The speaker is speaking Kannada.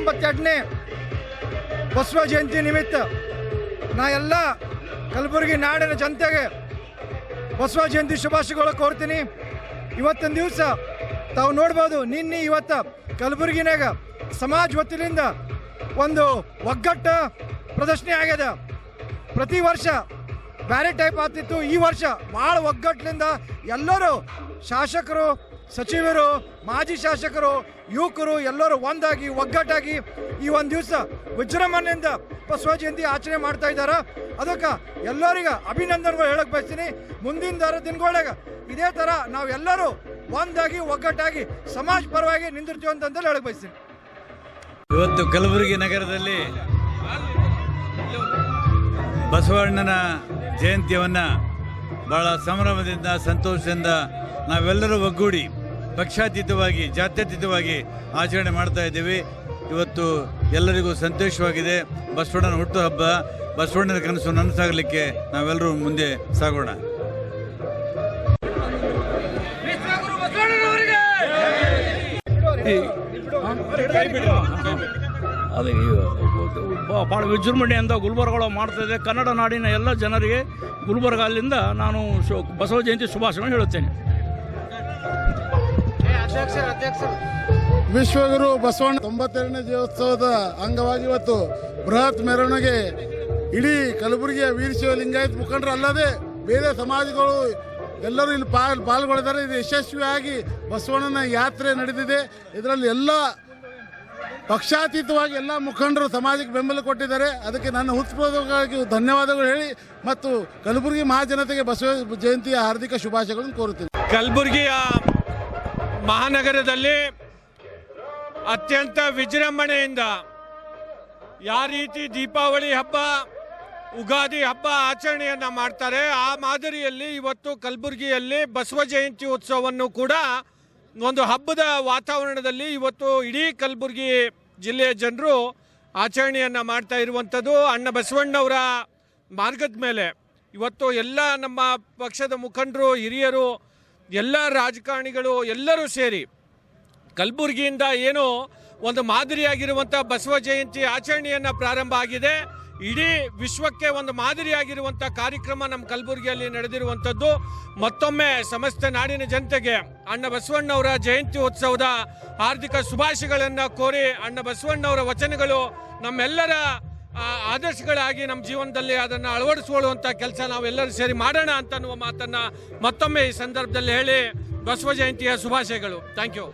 182ನೇ ಬಸವ ಜಯಂತಿ ನಿಮಿತ್ತ ನಾ ಎಲ್ಲ ಕಲಬುರಗಿ ನಾಡಿನ ಜನತೆಗೆ ಬಸವ ಜಯಂತಿ ಶುಭಾಶಯಗಳು ಕೋರ್ತೀನಿ. ಇವತ್ತಿನ ದಿವಸ ತಾವು ನೋಡ್ಬೋದು, ನಿನ್ನೆ ಇವತ್ತು ಕಲಬುರಗಿನಾಗ ಸಮಾಜ ವತಿಯಿಂದ ಒಂದು ಒಗ್ಗಟ್ಟು ಪ್ರದರ್ಶನ ಆಗ್ಯದ. ಪ್ರತಿ ವರ್ಷ ಬ್ಯಾರೆ ಟೈಪ್ ಆಗ್ತಿತ್ತು, ಈ ವರ್ಷ ಭಾಳ ಒಗ್ಗಟ್ಟಿನಿಂದ ಎಲ್ಲರೂ ಶಾಸಕರು, ಸಚಿವರು, ಮಾಜಿ ಶಾಸಕರು, ಯುವಕರು ಎಲ್ಲರೂ ಒಂದಾಗಿ ಒಗ್ಗಟ್ಟಾಗಿ ಈ ಒಂದು ದಿವಸ ವಿಜೃಂಭಣೆಯಿಂದ ಬಸವ ಜಯಂತಿ ಆಚರಣೆ ಮಾಡ್ತಾ ಇದ್ದಾರೆ. ಅದಕ್ಕೆ ಎಲ್ಲರಿಗೂ ಅಭಿನಂದನೆಗಳು ಹೇಳಕ್ ಬಯಸ್ತೀನಿ. ಮುಂದಿನ ದಿನಗಳಾಗ ಇದೇ ಥರ ನಾವೆಲ್ಲರೂ ಒಂದಾಗಿ ಒಗ್ಗಟ್ಟಾಗಿ ಸಮಾಜ ಪರವಾಗಿ ನಿಂದಿರ್ತೀವಿ ಅಂತ ಹೇಳಕ್ ಬಯಸ್ತೀನಿ. ಇವತ್ತು ಕಲಬುರಗಿ ನಗರದಲ್ಲಿ ಬಸವಣ್ಣನ ಜಯಂತಿಯನ್ನು ಬಹಳ ಸಂಭ್ರಮದಿಂದ, ಸಂತೋಷದಿಂದ ನಾವೆಲ್ಲರೂ ಒಗ್ಗೂಡಿ ಪಕ್ಷಾತೀತವಾಗಿ, ಜಾತ್ಯತೀತವಾಗಿ ಆಚರಣೆ ಮಾಡ್ತಾ ಇದ್ದೀವಿ. ಇವತ್ತು ಎಲ್ಲರಿಗೂ ಸಂತೋಷವಾಗಿದೆ. ಬಸವಣ್ಣನ ಹುಟ್ಟುಹಬ್ಬ, ಬಸವಣ್ಣನ ಕನಸು ನನಸಾಗಲಿಕ್ಕೆ ನಾವೆಲ್ಲರೂ ಮುಂದೆ ಸಾಗೋಣ. ಅದು ಭಾಳ ವಿಜೃಂಭಣೆಯಿಂದ ಗುಲ್ಬರ್ಗ ಮಾಡ್ತಾಯಿದೆ. ಕನ್ನಡ ನಾಡಿನ ಎಲ್ಲ ಜನರಿಗೆ ಗುಲ್ಬರ್ಗ ಅಲ್ಲಿಂದ ನಾನು ಬಸವ ಜಯಂತಿ ಶುಭಾಶಯ ಹೇಳುತ್ತೇನೆ. ವಿಶ್ವಗುರು ಬಸವಣ್ಣ 92ನೇ ಜಯೋತ್ಸವದ ಅಂಗವಾಗಿ ಇವತ್ತು ಬೃಹತ್ ಮೆರವಣಿಗೆ ಇಡೀ ಕಲಬುರಗಿಯ ವೀರಶೈವ ಲಿಂಗಾಯತ ಮುಖಂಡರು ಅಲ್ಲದೆ ಬೇರೆ ಸಮಾಜಗಳು ಎಲ್ಲರೂ ಇಲ್ಲಿ ಪಾಲ್ಗೊಳ್ಳಿದ್ದಾರೆ. ಇದು ಯಶಸ್ವಿಯಾಗಿ ಬಸವಣ್ಣನ ಯಾತ್ರೆ ನಡೆದಿದೆ. ಇದರಲ್ಲಿ ಎಲ್ಲ ಪಕ್ಷಾತೀತವಾಗಿ ಎಲ್ಲ ಮುಖಂಡರು ಸಮಾಜಕ್ಕೆ ಬೆಂಬಲ ಕೊಟ್ಟಿದ್ದಾರೆ. ಅದಕ್ಕೆ ನನ್ನ ಹೃತ್ಪೂರ್ವಕವಾಗಿ ಧನ್ಯವಾದಗಳು ಹೇಳಿ ಮತ್ತು ಕಲಬುರಗಿ ಮಹಾಜನತೆಗೆ ಬಸವ ಜಯಂತಿಯ ಹಾರ್ದಿಕ ಶುಭಾಶಯಗಳನ್ನು ಕೋರುತ್ತೇನೆ. ಕಲಬುರಗಿಯ ಮಹಾನಗರದಲ್ಲಿ ಅತ್ಯಂತ ವಿಜೃಂಭಣೆಯಿಂದ ಯಾವ ರೀತಿ ದೀಪಾವಳಿ ಹಬ್ಬ, ಉಗಾದಿ ಹಬ್ಬ ಆಚರಣೆಯನ್ನು ಮಾಡ್ತಾರೆ, ಆ ಮಾದರಿಯಲ್ಲಿ ಇವತ್ತು ಕಲಬುರಗಿಯಲ್ಲಿ ಬಸವ ಜಯಂತಿ ಉತ್ಸವವನ್ನು ಕೂಡ ಒಂದು ಹಬ್ಬದ ವಾತಾವರಣದಲ್ಲಿ ಇವತ್ತು ಇಡೀ ಕಲಬುರಗಿ ಜಿಲ್ಲೆಯ ಜನರು ಆಚರಣೆಯನ್ನು ಮಾಡ್ತಾ ಇರುವಂಥದ್ದು. ಅಣ್ಣ ಬಸವಣ್ಣವರ ಮಾರ್ಗದ ಮೇಲೆ ಇವತ್ತು ಎಲ್ಲ ನಮ್ಮ ಪಕ್ಷದ ಮುಖಂಡರು, ಹಿರಿಯರು, ಎಲ್ಲ ರಾಜಕಾರಣಿಗಳು ಎಲ್ಲರೂ ಸೇರಿ ಕಲಬುರಗಿಯಿಂದ ಏನು ಒಂದು ಮಾದರಿಯಾಗಿರುವಂಥ ಬಸವ ಜಯಂತಿ ಆಚರಣೆಯನ್ನು ಪ್ರಾರಂಭ ಆಗಿದೆ. ಇಡೀ ವಿಶ್ವಕ್ಕೆ ಒಂದು ಮಾದರಿಯಾಗಿರುವಂಥ ಕಾರ್ಯಕ್ರಮ ನಮ್ಮ ಕಲಬುರಗಿಯಲ್ಲಿ ನಡೆದಿರುವಂಥದ್ದು. ಮತ್ತೊಮ್ಮೆ ಸಮಸ್ತ ನಾಡಿನ ಜನತೆಗೆ ಅಣ್ಣ ಬಸವಣ್ಣವರ ಜಯಂತಿ ಉತ್ಸವದ ಹಾರ್ದಿಕ ಶುಭಾಶಯಗಳನ್ನು ಕೋರಿ, ಅಣ್ಣ ಬಸವಣ್ಣವರ ವಚನಗಳು ನಮ್ಮೆಲ್ಲರ ಆದರ್ಶಗಳಾಗಿ ನಮ್ಮ ಜೀವನದಲ್ಲಿ ಅದನ್ನು ಅಳವಡಿಸಿಕೊಳ್ಳುವಂಥ ಕೆಲಸ ನಾವೆಲ್ಲರೂ ಸೇರಿ ಮಾಡೋಣ ಅಂತ ಅನ್ನುವ ಮಾತನ್ನು ಮತ್ತೊಮ್ಮೆ ಈ ಸಂದರ್ಭದಲ್ಲಿ ಹೇಳಿ ಬಸವ ಜಯಂತಿಯ ಶುಭಾಶಯಗಳು. Thank you.